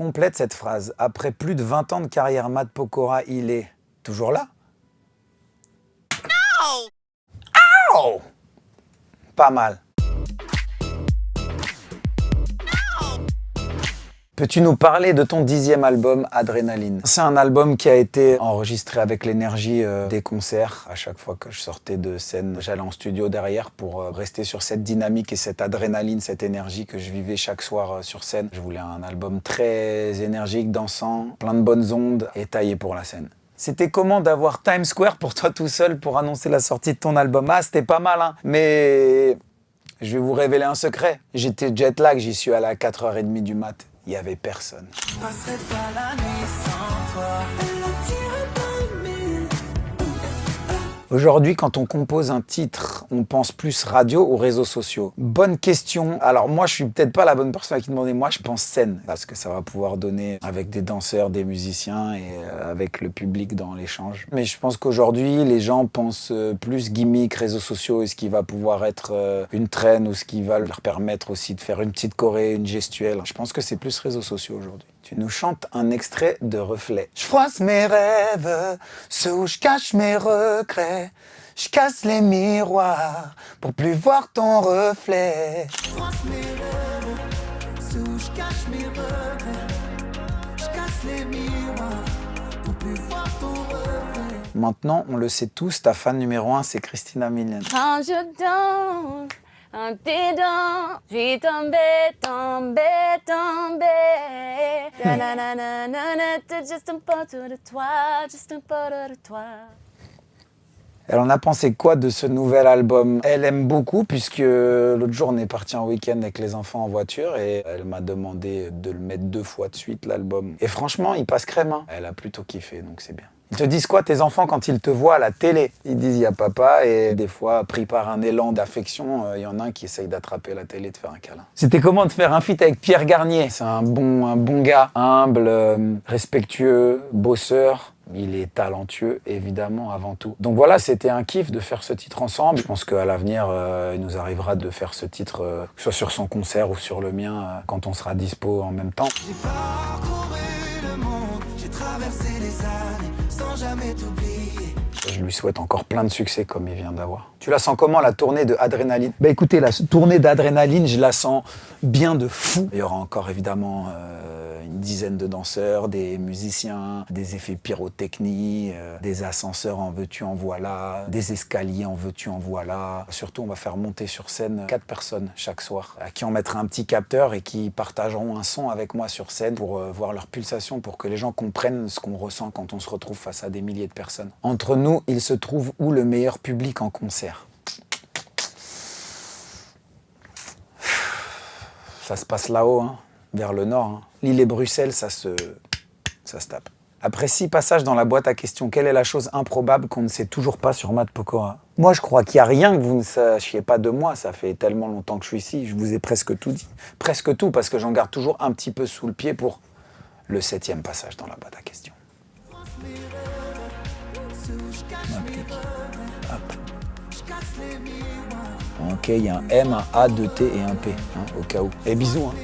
Complète cette phrase. Après plus de 20 ans de carrière, Matt Pokora, il est toujours là? Oh, pas mal. Peux-tu nous parler de ton 10e album, Adrénaline? C'est un album qui a été enregistré avec l'énergie des concerts. À chaque fois que je sortais de scène, j'allais en studio derrière pour rester sur cette dynamique et cette adrénaline, cette énergie que je vivais chaque soir sur scène. Je voulais un album très énergique, dansant, plein de bonnes ondes et taillé pour la scène. C'était comment d'avoir Times Square pour toi tout seul pour annoncer la sortie de ton album? Ah, c'était pas mal, hein. Mais je vais vous révéler un secret. J'étais jet lag, j'y suis allé à 4h30 du mat. Il n'y avait personne. Je passerai pas la nuit sans toi. Aujourd'hui, quand on compose un titre, on pense plus radio ou réseaux sociaux? Bonne question. Alors moi, je suis peut-être pas la bonne personne à qui demander. Moi, je pense scène, parce que ça va pouvoir donner avec des danseurs, des musiciens et avec le public dans l'échange. Mais je pense qu'aujourd'hui, les gens pensent plus gimmick, réseaux sociaux et ce qui va pouvoir être une traîne ou ce qui va leur permettre aussi de faire une petite choré, une gestuelle. Je pense que c'est plus réseaux sociaux aujourd'hui. Tu nous chantes un extrait de Reflet. Je froisse mes rêves, ceux où je cache mes regrets. Je casse les miroirs pour plus voir ton reflet. Je froisse mes rêves, ceux où je cache mes regrets. Je casse les miroirs pour plus voir ton reflet. Maintenant, on le sait tous, ta fan numéro 1, c'est Christina Milian. Quand je danse en t'aidant, je suis tombée. Juste un peu de toi, juste un peu de toi. Elle en a pensé quoi de ce nouvel album? Elle aime beaucoup puisque l'autre jour on est parti en week-end avec les enfants en voiture et elle m'a demandé de le mettre 2 fois de suite l'album. Et franchement, il passe crème, hein. Elle a plutôt kiffé, donc c'est bien. Ils te disent quoi tes enfants quand ils te voient à la télé? Ils disent il y a papa et des fois, pris par un élan d'affection, il y en a un qui essaye d'attraper la télé et de faire un câlin. C'était comment de faire un feat avec Pierre Garnier? C'est un bon gars, humble, respectueux, bosseur. Il est talentueux, évidemment, avant tout. Donc voilà, c'était un kiff de faire ce titre ensemble. Je pense qu'à l'avenir, il nous arrivera de faire ce titre, soit sur son concert ou sur le mien, quand on sera dispo en même temps. J'ai parcouru le monde, j'ai traversé les années, sans jamais t'oublier. Je lui souhaite encore plein de succès comme il vient d'avoir. Tu la sens comment, la tournée de Adrénaline? Bah écoutez, la tournée d'Adrénaline, je la sens bien de fou. Il y aura encore évidemment une dizaine de danseurs, des musiciens, des effets pyrotechniques, des ascenseurs en veux-tu en voilà, des escaliers en veux-tu en voilà. Surtout, on va faire monter sur scène 4 personnes chaque soir, à qui on mettra un petit capteur et qui partageront un son avec moi sur scène pour voir leur pulsation, pour que les gens comprennent ce qu'on ressent quand on se retrouve face à des milliers de personnes. Entre nous, il se trouve où le meilleur public en concert? Ça se passe là-haut, hein, vers le nord. Hein. Lille et Bruxelles, ça se tape. Après 6 passages dans la boîte à questions, quelle est la chose improbable qu'on ne sait toujours pas sur Matt Pokora? Moi, je crois qu'il n'y a rien que vous ne sachiez pas de moi. Ça fait tellement longtemps que je suis ici. Je vous ai presque tout dit. Presque tout, parce que j'en garde toujours un petit peu sous le pied pour le 7e passage dans la boîte à questions. Hop. Ok, il y a un M, un A, 2 T et un P, hein, au cas où. Et bisous. Hein.